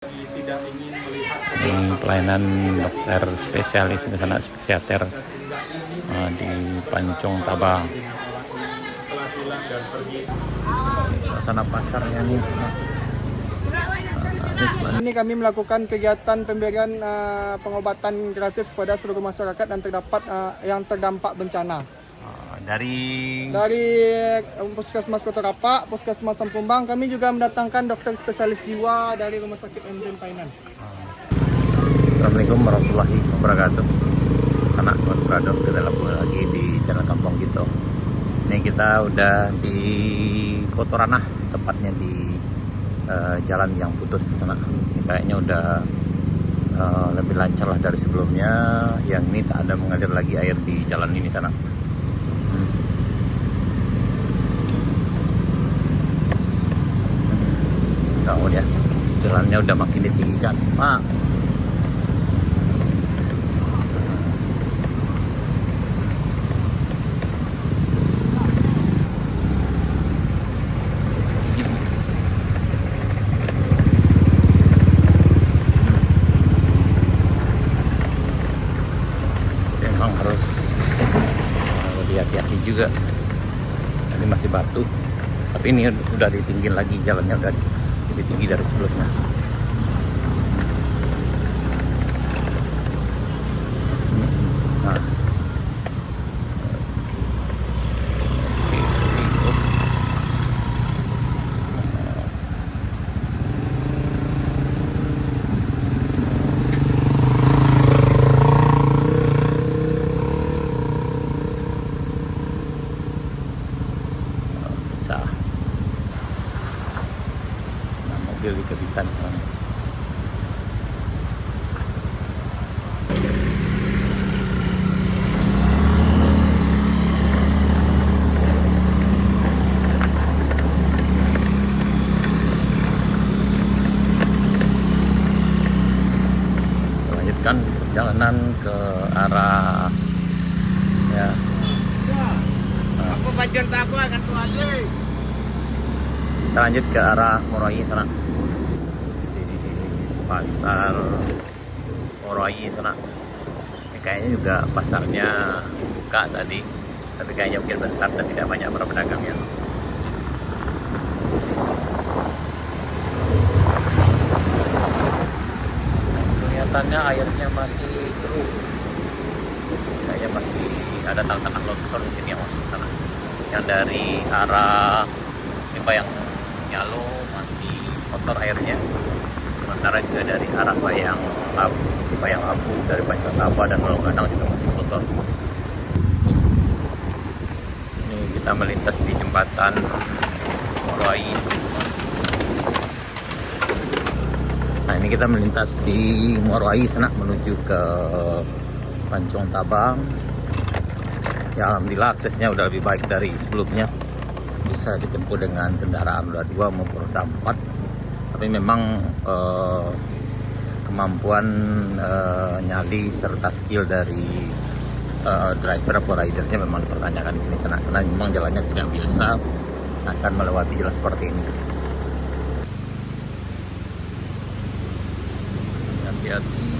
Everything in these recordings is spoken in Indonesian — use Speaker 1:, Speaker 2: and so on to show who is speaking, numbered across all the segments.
Speaker 1: tidak ingin melihat
Speaker 2: Ini pelayanan dokter spesialis di sana, psikiater di Pancong Tabang.
Speaker 1: telah hilang dan pergi.
Speaker 2: Suasana pasarnya nih.
Speaker 3: Ini kami melakukan kegiatan pemberian pengobatan gratis kepada seluruh masyarakat yang terdampak bencana.
Speaker 2: Dari
Speaker 3: Puskesmas Kota Rapak, Puskesmas Sampumbang, kami juga mendatangkan dokter spesialis jiwa dari Rumah Sakit MJ Painan.
Speaker 2: Assalamualaikum warahmatullahi wabarakatuh. Anak berada kita lagi di Jalan Kampung gitu. Ini kita udah di Kotoranah, tepatnya di jalan yang putus di sana. Ini kayaknya udah lebih lancar lah dari sebelumnya. Yang ini tak ada mengalir lagi air di jalan ini sana. Tahu ya, jalannya udah makin ditinggikan, Pak. Memang harus lebih hati-hati juga. Ini masih batu, tapi ini udah ditinggin lagi, jalannya udah lebih tinggi dari sebelumnya. Nah, bisa. Nah, mobil di kebisan. Lanjutkan perjalanan ke arah ya.
Speaker 3: Aku bagian aku akan tuaje.
Speaker 2: Kita lanjut ke arah Moroai sana. Di pasar Moroai sana. Ini kayaknya juga pasarnya buka tadi, tapi kayaknya mungkin bentar dan tidak banyak para pedagangnya. Kelihatannya airnya masih keruh. Kayaknya masih ada tanah longsor mungkin yang masuk sana. Yang dari arah Bayang Nyalo masih kotor airnya. Sementara juga dari arah Bayang Abu dari Pancong Tabang dan Pulau Gadang juga masih kotor. Ini kita melintas di jembatan Moroai. Nah, ini kita melintas di Moroai sana menuju ke Pancong Tabang. Ya, alhamdulillah aksesnya udah lebih baik dari sebelumnya. Bisa ditempuh dengan kendaraan roda 2 maupun roda 4. Tapi memang kemampuan nyali serta skill dari driver atau ridernya memang dipertanyakan di sini sana, karena memang jalannya tidak biasa akan melewati jalan seperti ini. Hati-hati.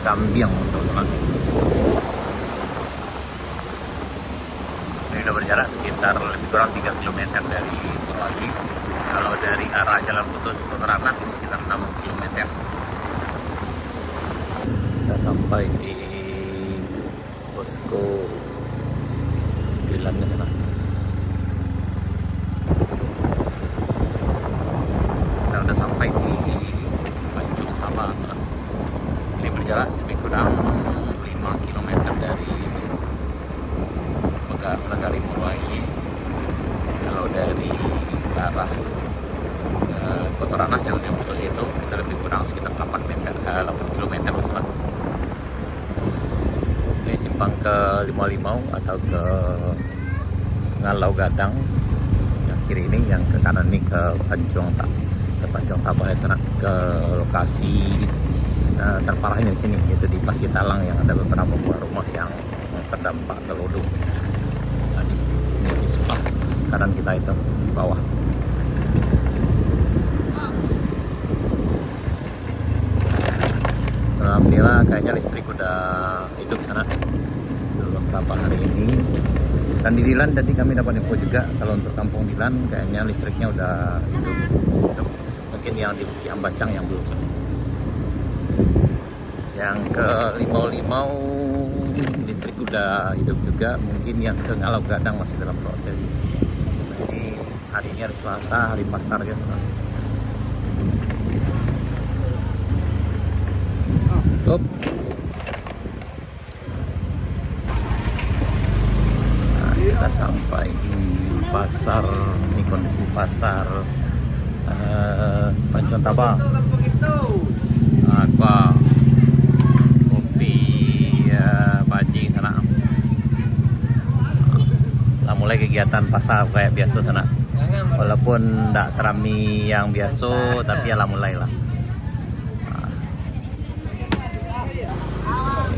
Speaker 2: Kambiang teman-teman. Ini udah berjarak sekitar lebih kurang 3 km dari Moroai. Kalau dari arah Jalan Putus Kotoranah ini sekitar 6 sampai di posko bilangnya sana. Kita udah sampai di Pancong Taba. Ini berjarak lebih kurang 5 km dari Nagari Murwa ini. Kalau dari arah Kotoranah jalur yang putus itu kita lebih kurang sekitar 8 km teman. Ini simpang ke Limau atau ke Ngalau Gadang yang kiri ini, yang ke kanan ini ke Pancong Taba ya sana, ke lokasi terparah ini di sini, yaitu di Pasitalang yang ada beberapa buah rumah yang terdampak gelodong. Tadi ini di sebelah kanan kita itu di bawah. Alhamdulillah kayaknya listrik udah hidup sana beberapa hari ini. Dan di Dilan tadi kami dapat info juga kalau untuk kampung Dilan kayaknya listriknya udah hidup. Mungkin yang di Bukit Ambacang yang belum. Yang ke Limau listrik udah hidup juga. Mungkin yang ke Ngalau Gadang masih dalam proses. Ini hari ini hari Selasa, hari pasar ya sana. Up. Nah, kita sampai di pasar. Ini kondisi pasar Pancong Taba. Aqua, kopi, bajing sana. Nah, mulai kegiatan pasar kayak biasa sana. Walaupun tidak serami yang biasa, tapi ya mulai lah.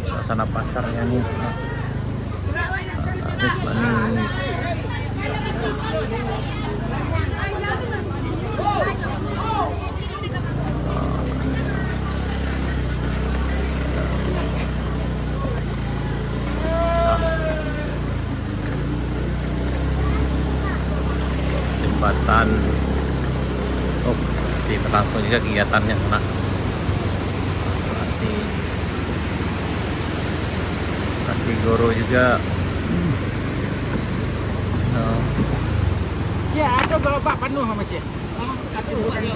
Speaker 2: Suasana pasarnya nih manis. Jembatan masih berlangsung juga kegiatannya sana. Masih goro juga.
Speaker 4: Ada gerobak penuh sama Cik.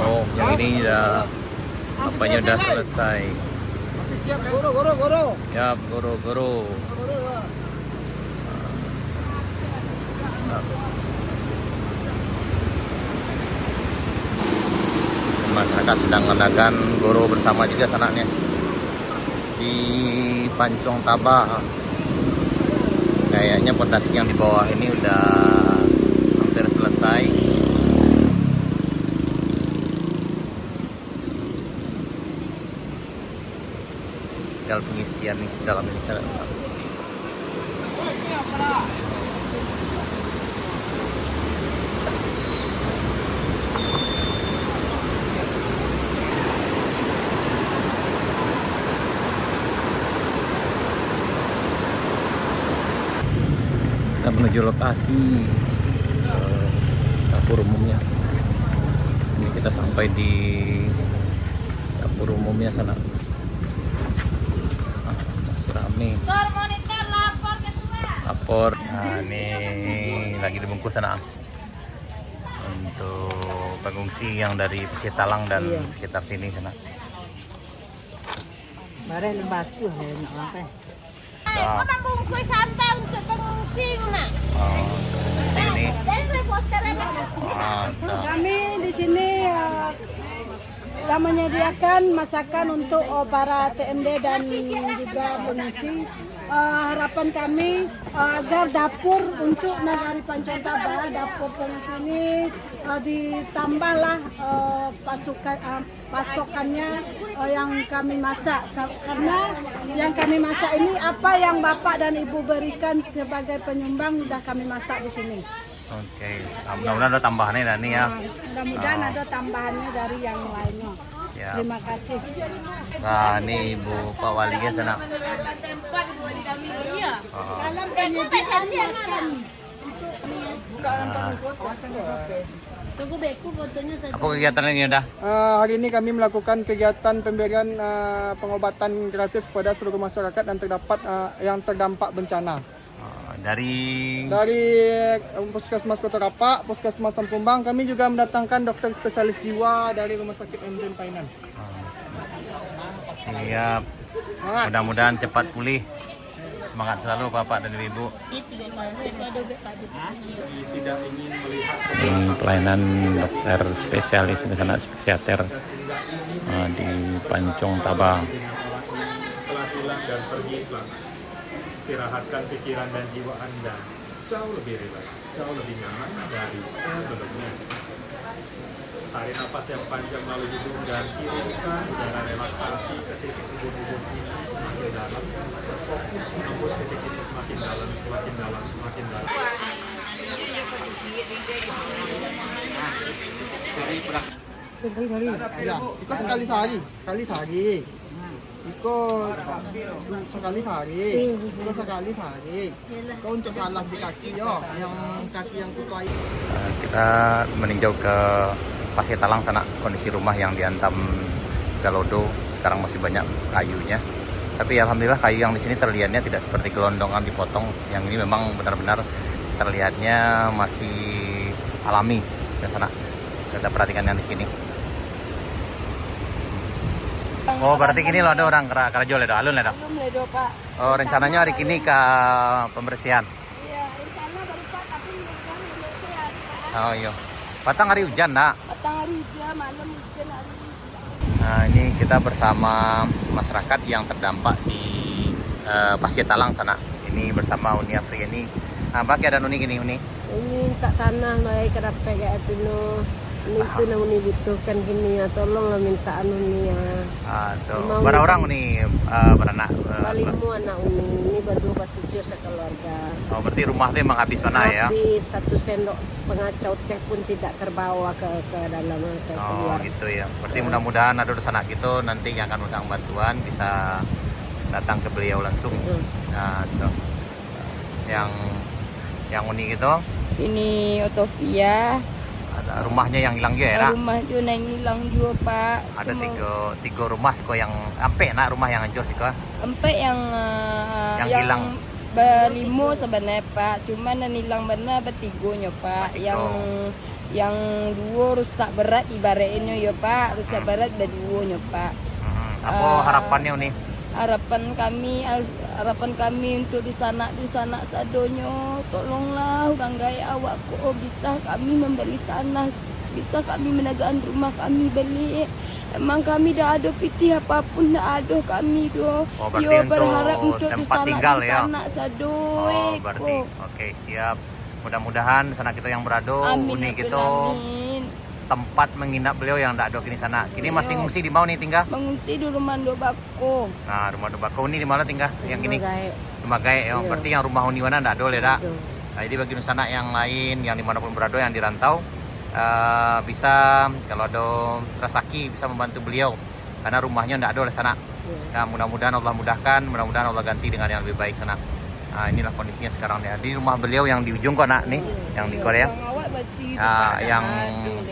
Speaker 2: Oh, yang ini udah apanya udah selesai.
Speaker 4: Siap, goro.
Speaker 2: Siap, goro. Masyarakat sedang mengadakan goro bersama juga sananya di Pancong Taba. Kayaknya pondasi yang di bawah ini udah hampir selesai. Tinggal pengisian isi dalam ini saja. Kita menuju lokasi dapur umumnya. Ini kita sampai di dapur umumnya sana. Masih rame. Lapor. Nah, ini lagi dibungkus sana untuk pengungsi yang dari Pasitalang dan sekitar sini sana.
Speaker 4: Barang basuh ya orang.
Speaker 5: Kau membungkus sampah untuk pengungsi, Una.
Speaker 2: Oh, sini.
Speaker 6: Kami di sini telah menyediakan masakan untuk para TND dan juga pengungsi. Harapan kami agar dapur untuk Nagari Pancong Taba, dapur pengungsi ini ditambahlah pasokannya yang kami masak, karena yang kami masak ini apa yang Bapak dan Ibu berikan sebagai penyumbang sudah kami masak di sini.
Speaker 2: Oke, mudah-mudahan ada tambahannya Dani ya.
Speaker 6: Mudah-mudahan ada tambahannya dari yang lainnya.
Speaker 2: Ya.
Speaker 6: Terima kasih.
Speaker 2: Nah, ini Ibu Pak Walinya sana.
Speaker 5: Iya.
Speaker 6: Dalam penyediaan makan.
Speaker 2: Nah,
Speaker 6: Tunggu beku fotonya saya.
Speaker 2: Apa kegiatan ini udah?
Speaker 3: Hari ini kami melakukan kegiatan pemberian pengobatan gratis kepada seluruh masyarakat yang terdampak bencana.
Speaker 2: Dari
Speaker 3: Puskesmas Kota Rapak, Puskesmas Sampumbang, kami juga mendatangkan dokter spesialis jiwa dari Rumah Sakit MD Painan.
Speaker 2: siap. Mudah-mudahan cepat pulih. Semangat selalu Bapak dan Ibu.
Speaker 1: Tidak ingin melihat
Speaker 2: Ini pelayanan dokter spesialis di sana, psikiater di Pancong Tabang.
Speaker 1: telah hilang dan pergi selamat. Istirahatkan pikiran dan jiwa Anda jauh lebih rileks, jauh lebih nyaman dari sebelumnya. Tarik nafas yang panjang melalui hidung dan kirimkan udara relaksasi ke titik ubun-ubun ini semakin dalam. Fokus menembus titik ini semakin dalam, semakin dalam, semakin dalam.
Speaker 3: Ya, ikut sekali sehari. Ikut sekali sehari. Kau untuk salah di kaki yo, yang kaki yang kutuai.
Speaker 2: Kita meninjau ke Pasir Talang sana, kondisi rumah yang dihantam galodo. Sekarang masih banyak kayunya. Tapi alhamdulillah kayu yang di sini terlihatnya tidak seperti gelondongan dipotong. Yang ini memang benar-benar terlihatnya masih alami ke sana. Kita perhatikan yang di sini. Oh, berarti gini loh ada orang kerajol ya, alun ya,
Speaker 5: Belum ledo, Pak.
Speaker 2: Oh, rencananya hari ini ke pembersihan.
Speaker 5: Iya, rencana baru Pak, tapi hujan belum sehat.
Speaker 2: Oh iya. Batang hari hujan, nak.
Speaker 5: Petang hari hujan, malam hujan, hari hujan.
Speaker 2: Nah, ini kita bersama masyarakat yang terdampak di Pasir Talang sana. Ini bersama Uni Afriani. Nah, bagi ada Uni gini, Uni.
Speaker 7: Ini minta tanah lah kerap kayak Pino. Ini itu namun dibutuhkan gini ya, tolonglah minta anu nih ya.
Speaker 2: Tuh. Berapa orang Uni beranak?
Speaker 7: Palimmu anak Uni, ini baru 7 sekeluarga.
Speaker 2: Oh, berarti rumah tuh emang habis mana ya?
Speaker 7: Habis 1 sendok pengacau teh pun tidak terbawa ke dalam ke
Speaker 2: Oh,
Speaker 7: keluar.
Speaker 2: gitu ya. Berarti mudah-mudahan ada sana gitu nanti yang akan undang bantuan bisa datang ke beliau langsung. Nah, tuh. Yang Uni gitu.
Speaker 5: Ini Otopia.
Speaker 2: Ada rumahnya yang hilang juga ya, nak?
Speaker 5: Rumah juga yang hilang juga, Pak.
Speaker 2: Ada tiga rumah sih yang ampe nak rumah yang anjos sih kok.
Speaker 5: Empat yang
Speaker 2: hilang.
Speaker 5: Berlimo sebenarnya, Pak. Cuman yang hilang benar bertigonya, Pak. Yang dua rusak berat ibaratnya ya, Pak. Rusak berat berduanya, Pak.
Speaker 2: Apa harapannya nih?
Speaker 5: Harapan kami untuk di sana sadonyo, tolonglah orang gaya awak ko bisa kami membeli tanah, bisa kami menegaan rumah kami beli. Emang kami dah ada piti apapun dah ada kami do.
Speaker 2: Berarti
Speaker 5: berharap untuk
Speaker 2: tempat tinggal ya.
Speaker 5: Sado.
Speaker 2: Oh, berarti oke, siap. Mudah-mudahan sana kita yang berado, Uni kita tempat menginap beliau yang tidak ada kini sana. Kini masih ngungsi di mana nih tinggal?
Speaker 5: Mengungsi di rumah Dobako.
Speaker 2: Nah, rumah Dobako ini di mana tinggal? Yang kini?
Speaker 7: Gae.
Speaker 2: Rumah Gae. Ya. Berarti yang rumah Uni mana tidak ada, dah. Nah, jadi bagi sana yang lain, yang dimanapun berada, yang dirantau, bisa kalau ada rezeki bisa membantu beliau karena rumahnya tidak ada di sana. Nah, mudah-mudahan Allah mudahkan, mudah-mudahan Allah ganti dengan yang lebih baik sana. Nah, inilah kondisinya sekarang ya. Di rumah beliau yang di ujung kok, nak nih, yang di Korea. Yang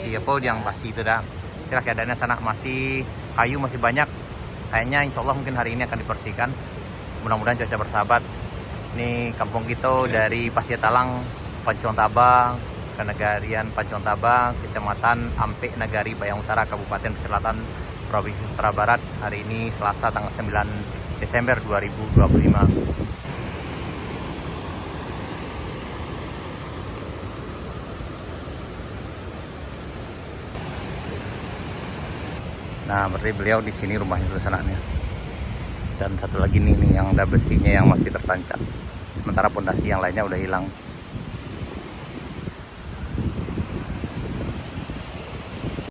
Speaker 2: siapa yang pasti itu dah. Kira keadaannya sana masih kayu masih banyak. Kayaknya insya Allah mungkin hari ini akan dibersihkan. Mudah-mudahan cuaca bersahabat. Ini kampung kita dari Pasir Talang, Pancong Tabang, ke Negarian Pancong Tabang, Kecamatan Ampek Nagari, Bayang Utara, Kabupaten Selatan, Provinsi Sumatera Barat. Hari ini Selasa tanggal 9 Desember 2025. Nah, berarti beliau di sini rumahnya di sana nih. Dan satu lagi nih yang ada besinya yang masih tertancap. Sementara pondasi yang lainnya udah hilang.